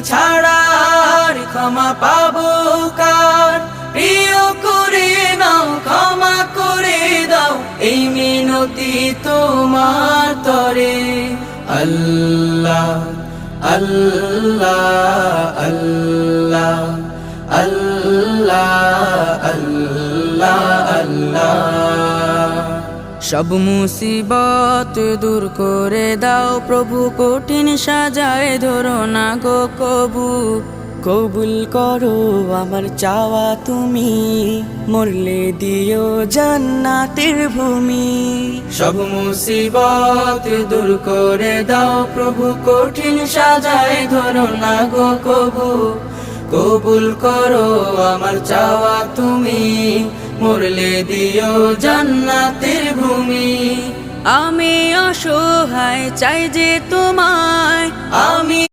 ছাড়া আর ক্ষমা পাবো কার? প্রিয় করে নাও, ক্ষমা করে দাও, এই মিনতি তোমার তরে। আল্লাহ আল্লাহ আল্লাহ আল্লাহ আল্লাহ আল্লাহ। সব মুসিবত দূর করে দাও প্রভু, কঠিন সাজায় ধরো না গো কবু। কবুল করো আমার চাওয়া তুমি, মরলে দিও জান্নাতের ভূমি। সব মুসিবত দূর করে দাও প্রভু, কঠিন সাজায় ধরো না গো কবু। কবুল করো আমার চাওয়া তুমি, মরলে দিও জান্নাতের ভূমি। আমি অসহায় চাই যে তোমায়, আমি